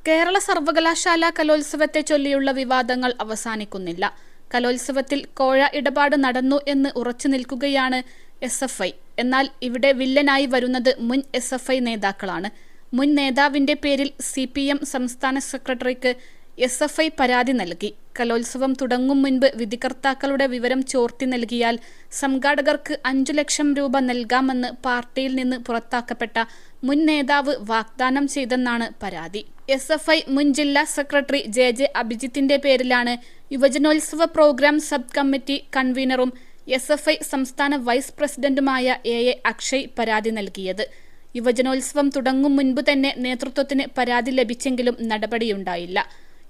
കേരള സർവകലാശാല കലോത്സവത്തെ ചൊല്ലിയുള്ള വിവാദങ്ങൾ അവസാനിക്കുന്നില്ല. കലോത്സവത്തിൽ കോഴ ഇടപാട് നടന്നു എന്ന് ഉറച്ചു നിൽക്കുകയാണ് SFI. എന്നാൽ ഇവിടെ വില്ലനായി വരുന്നത് മുൻ SFI നേതാക്കളാണ്. മുൻ നേതാവിന്റെ പേരിൽ CPM സംസ്ഥാന സെക്രട്ടറിക്ക് SFI പരാതി നൽകി. കലോത്സവം തുടങ്ങും മുൻപ് വിധികർത്താക്കളുടെ വിവരം ചോർത്തി നൽകിയാൽ സംഘാടകർക്ക് 5 ലക്ഷം രൂപ നൽകാമെന്ന് പാർട്ടിയിൽ നിന്ന് പുറത്താക്കപ്പെട്ട മുൻ നേതാവ് വാഗ്ദാനം ചെയ്തെന്നാണ് പരാതി. SFI മുൻ ജില്ലാ സെക്രട്ടറി JJ അഭിജിത്തിന്റെ പേരിലാണ് യുവജനോത്സവ പ്രോഗ്രാം സബ് കമ്മിറ്റി കൺവീനറും SFI സംസ്ഥാന വൈസ് പ്രസിഡന്റുമായ AA അക്ഷയ് പരാതി നൽകിയത്. യുവജനോത്സവം തുടങ്ങും മുൻപ് തന്നെ നേതൃത്വത്തിന് പരാതി ലഭിച്ചെങ്കിലും നടപടിയുണ്ടായില്ല.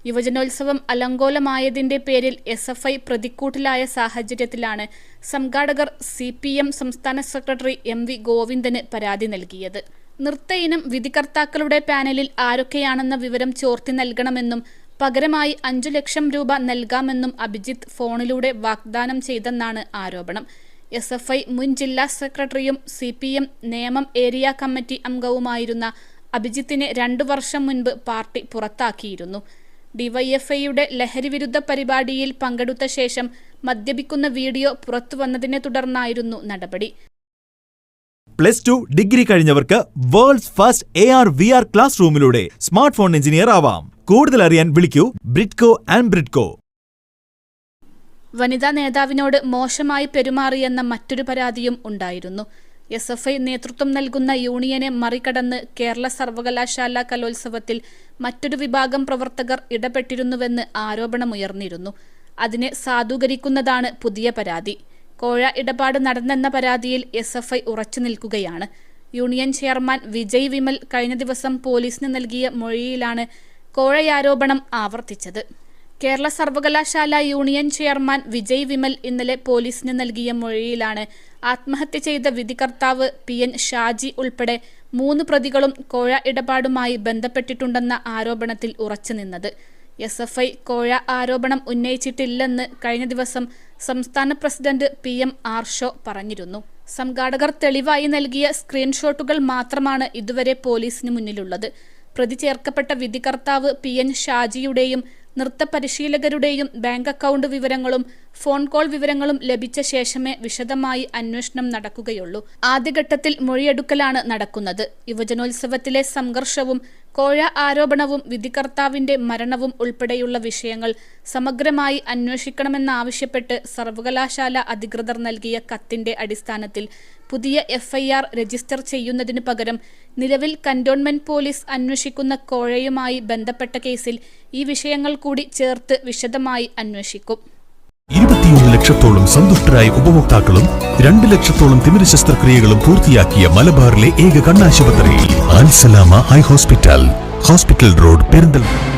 യുവജനോത്സവം അലങ്കോലമായതിന്റെ പേരിൽ SFI പ്രതിക്കൂട്ടിലായ സാഹചര്യത്തിലാണ് സംഘാടകർ CPM സംസ്ഥാന സെക്രട്ടറി MV ഗോവിന്ദന് പരാതി നൽകിയത്. നൃത്ത ഇനം വിധികർത്താക്കളുടെ പാനലിൽ ആരൊക്കെയാണെന്ന വിവരം ചോർത്തി നൽകണമെന്നും പകരമായി 5 ലക്ഷം രൂപ നൽകാമെന്നും അഭിജിത്ത് ഫോണിലൂടെ വാഗ്ദാനം ചെയ്തെന്നാണ് ആരോപണം. SFI മുൻ ജില്ലാ സെക്രട്ടറിയും CPM നേമം ഏരിയ കമ്മിറ്റി അംഗവുമായിരുന്ന അഭിജിത്തിനെ 2 വർഷം മുൻപ് പാർട്ടി പുറത്താക്കിയിരുന്നു. DYFIയുടെ ലഹരിവിരുദ്ധ പരിപാടിയിൽ പങ്കെടുത്ത ശേഷം മദ്യപിക്കുന്ന വീഡിയോ പുറത്തുവന്നതിനെ തുടർന്നായിരുന്നു നടപടി. +2 ഡിഗ്രി കഴിഞ്ഞവർക്ക് വേൾഡ്സ് ഫസ്റ്റ് AR/VR ക്ലാസ് റൂമിലൂടെ സ്മാർട്ട് ഫോൺ എഞ്ചിനീയർ ആവാം. കൂടുതൽ അറിയാൻ വിളിക്കൂ ബ്രിഡ്കോ ആൻഡ് ബ്രിഡ്കോ. വനിതാ നേതാവിനോട് മോശമായി പെരുമാറിയെന്ന മറ്റൊരു പരാതിയും ഉണ്ടായിരുന്നു. SFI നേതൃത്വം നൽകുന്ന യൂണിയനെ മറികടന്ന് കേരള സർവകലാശാല കലോത്സവത്തിൽ മറ്റൊരു വിഭാഗം പ്രവർത്തകർ ഇടപെട്ടിരുന്നുവെന്ന് ആരോപണമുയർന്നിരുന്നു. അതിനെ സാധൂകരിക്കുന്നതാണ് പുതിയ പരാതി. കോഴ ഇടപാട് നടന്നെന്ന പരാതിയിൽ SFI ഉറച്ചു നിൽക്കുകയാണ്. യൂണിയൻ ചെയർമാൻ വിജയ് വിമൽ കഴിഞ്ഞ ദിവസം പോലീസിന് നൽകിയ മൊഴിയിലാണ് കോഴയാരോപണം ആവർത്തിച്ചത്. കേരള സർവകലാശാല യൂണിയൻ ചെയർമാൻ വിജയ് വിമൽ ഇന്നലെ പോലീസിന് നൽകിയ മൊഴിയിലാണ് ആത്മഹത്യ ചെയ്ത വിധികർത്താവ് PN ഷാജി ഉൾപ്പെടെ 3 പ്രതികളും കോഴ ഇടപാടുമായി ബന്ധപ്പെട്ടിട്ടുണ്ടെന്ന ആരോപണത്തിൽ ഉറച്ചുനിന്നത്. SFI കോഴ ആരോപണം ഉന്നയിച്ചിട്ടില്ലെന്ന് കഴിഞ്ഞ ദിവസം സംസ്ഥാന പ്രസിഡന്റ് PM ആർഷോ പറഞ്ഞിരുന്നു. സംഘാടകർ തെളിവായി നൽകിയ സ്ക്രീൻഷോട്ടുകൾ മാത്രമാണ് ഇതുവരെ പോലീസിന് മുന്നിലുള്ളത്. പ്രതി ചേർക്കപ്പെട്ട വിധികർത്താവ് PN ഷാജിയുടെയും നൃത്ത പരിശീലകരുടെയും ബാങ്ക് അക്കൗണ്ട് വിവരങ്ങളും ഫോൺ കോൾ വിവരങ്ങളും ലഭിച്ച ശേഷമേ വിശദമായി അന്വേഷണം നടക്കുകയുള്ളൂ. ആദ്യഘട്ടത്തിൽ മൊഴിയെടുക്കലാണ് നടക്കുന്നത്. യുവജനോത്സവത്തിലെ സംഘർഷവും കോഴ ആരോപണവും വിധികർത്താവിന്റെ മരണവും ഉൾപ്പെടെയുള്ള വിഷയങ്ങൾ സമഗ്രമായി അന്വേഷിക്കണമെന്നാവശ്യപ്പെട്ട് സർവകലാശാല അധികൃതർ നൽകിയ കത്തിന്റെ അടിസ്ഥാനത്തിൽ പുതിയ FIR രജിസ്റ്റർ ചെയ്യുന്നതിനു പകരം നിലവിൽ കന്റോൺമെന്റ് പോലീസ് അന്വേഷിക്കുന്ന കോഴയുമായി ബന്ധപ്പെട്ട കേസിൽ ഈ വിഷയങ്ങൾ കൂടി ചേർത്ത് വിശദമായി അന്വേഷിക്കും. 21 ലക്ഷത്തോളം സന്തുഷ്ടരായ ഉപഭോക്താക്കളും 2 ലക്ഷത്തോളം തിമിര ശസ്ത്രക്രിയകളും പൂർത്തിയാക്കിയ മലബാറിലെ ഏക കണ്ണാശുപത്രി അൽ സലാമ ഹൈ ഹോസ്പിറ്റൽ റോഡ് പെരിന്തൽമണ്ണ.